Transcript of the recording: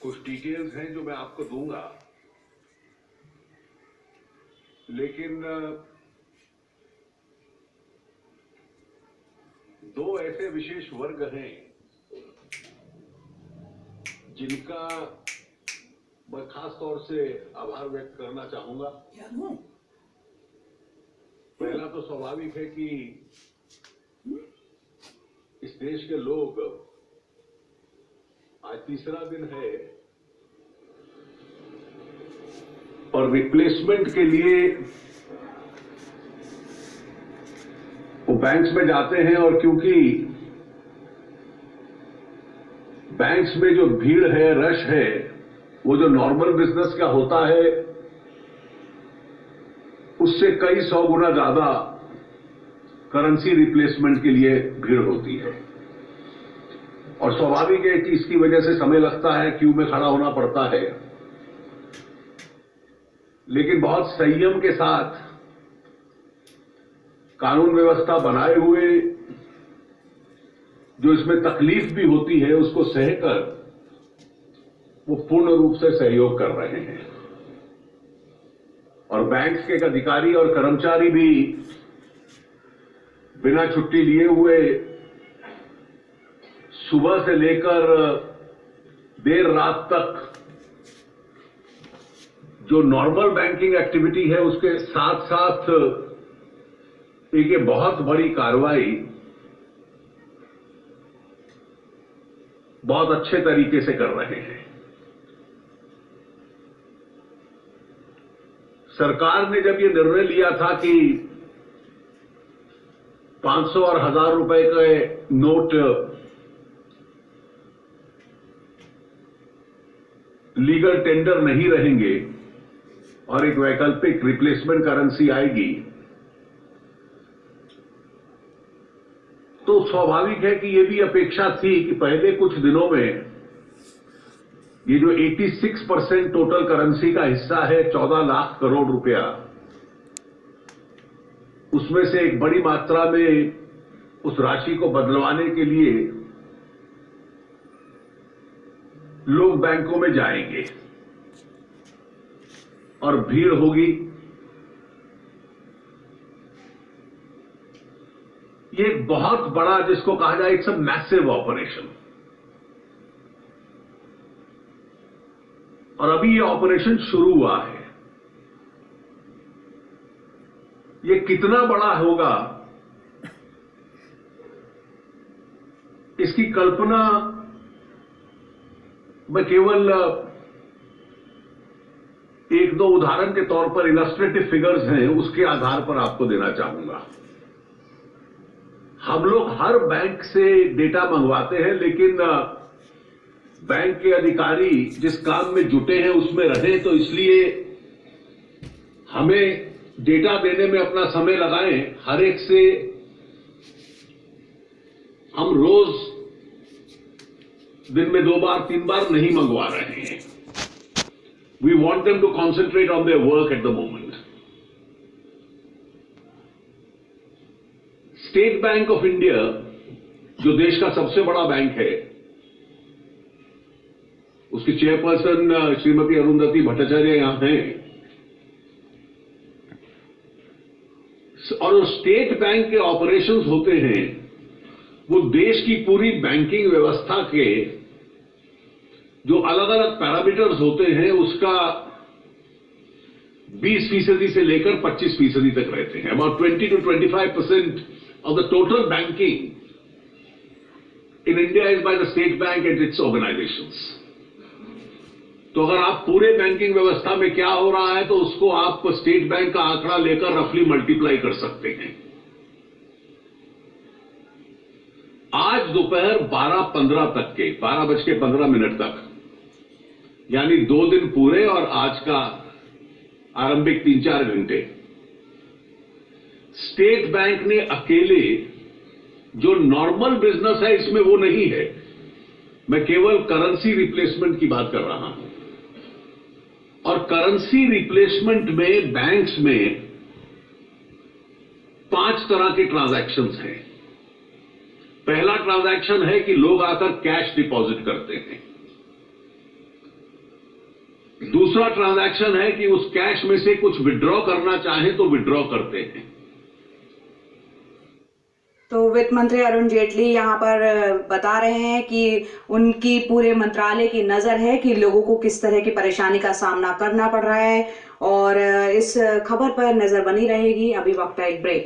कुछ डिटेल्स हैं जो मैं आपको दूंगा, लेकिन दो ऐसे विशेष वर्ग हैं जिनका मैं खास तौर से आभार व्यक्त करना चाहूंगा। पहला तो स्वाभाविक है कि इस देश के लोग, आज तीसरा दिन है और रिप्लेसमेंट के लिए वो बैंक्स में जाते हैं, और क्योंकि बैंक्स में जो भीड़ है, रश है, वो जो नॉर्मल बिजनेस का होता है उससे कई 100 गुना ज्यादा करेंसी रिप्लेसमेंट के लिए भीड़ होती है। और स्वाभाविक है कि इसकी वजह से समय लगता है, क्यू में खड़ा होना पड़ता है, लेकिन बहुत संयम के साथ कानून व्यवस्था बनाए हुए जो इसमें तकलीफ भी होती है उसको सहकर वो पूर्ण रूप से सहयोग कर रहे हैं। और बैंक्स के अधिकारी और कर्मचारी भी बिना छुट्टी लिए हुए सुबह से लेकर देर रात तक जो नॉर्मल बैंकिंग एक्टिविटी है उसके साथ साथ एक ये बहुत बड़ी कार्रवाई बहुत अच्छे तरीके से कर रहे हैं। सरकार ने जब ये निर्णय लिया था कि 500 और 1000 रुपए के नोट लीगल टेंडर नहीं रहेंगे और एक वैकल्पिक रिप्लेसमेंट करेंसी आएगी, तो स्वाभाविक है कि यह भी अपेक्षा थी कि पहले कुछ दिनों में ये जो 86% टोटल करेंसी का हिस्सा है 14 लाख करोड़ रुपया, उसमें से एक बड़ी मात्रा में उस राशि को बदलवाने के लिए लोग बैंकों में जाएंगे और भीड़ होगी। ये एक बहुत बड़ा, जिसको कहा जाए इट्स अ मैसिव ऑपरेशन, और अभी ये ऑपरेशन शुरू हुआ है। ये कितना बड़ा होगा इसकी कल्पना मैं केवल एक दो उदाहरण के तौर पर, इलस्ट्रेटिव फिगर्स हैं, उसके आधार पर आपको देना चाहूंगा। हम लोग हर बैंक से डेटा मंगवाते हैं, लेकिन बैंक के अधिकारी जिस काम में जुटे हैं उसमें रहे, तो इसलिए हमें डेटा देने में अपना समय लगाएं। हर एक से हम रोज दिन में 2 बार 3 बार नहीं मंगवा रहे हैं। We want them to concentrate on their work at the moment. State Bank of India, जो देश का सबसे बड़ा बैंक है, उसकी चेयरपर्सन श्रीमती अरुंधति भट्टाचार्य यहां हैं, और स्टेट बैंक के ऑपरेशंस होते हैं वो देश की पूरी बैंकिंग व्यवस्था के जो अलग अलग पैरामीटर्स होते हैं उसका 20% से लेकर 25% तक रहते हैं। About 20 to 25% of the total banking in India is by the state bank and its organizations. तो अगर आप पूरे बैंकिंग व्यवस्था में क्या हो रहा है तो उसको आप स्टेट बैंक का आंकड़ा लेकर रफली मल्टीप्लाई कर सकते हैं। आज दोपहर 12:15 तक के 12:15 तक, यानी 2 दिन पूरे और आज का आरंभिक 3-4 घंटे, स्टेट बैंक ने अकेले, जो नॉर्मल बिजनेस है इसमें वो नहीं है, मैं केवल करेंसी रिप्लेसमेंट की बात कर रहा हूं, और करेंसी रिप्लेसमेंट में बैंक्स में 5 तरह के ट्रांजैक्शंस हैं। पहला ट्रांजैक्शन है कि लोग आकर कैश डिपॉजिट करते हैं। दूसरा ट्रांजैक्शन है कि उस कैश में से कुछ विड्रॉ करना चाहे तो विड्रॉ करते हैं। तो वित्त मंत्री अरुण जेटली यहाँ पर बता रहे हैं कि उनकी पूरे मंत्रालय की नजर है कि लोगों को किस तरह की परेशानी का सामना करना पड़ रहा है, और इस खबर पर नजर बनी रहेगी। अभी वक्त है एक ब्रेक।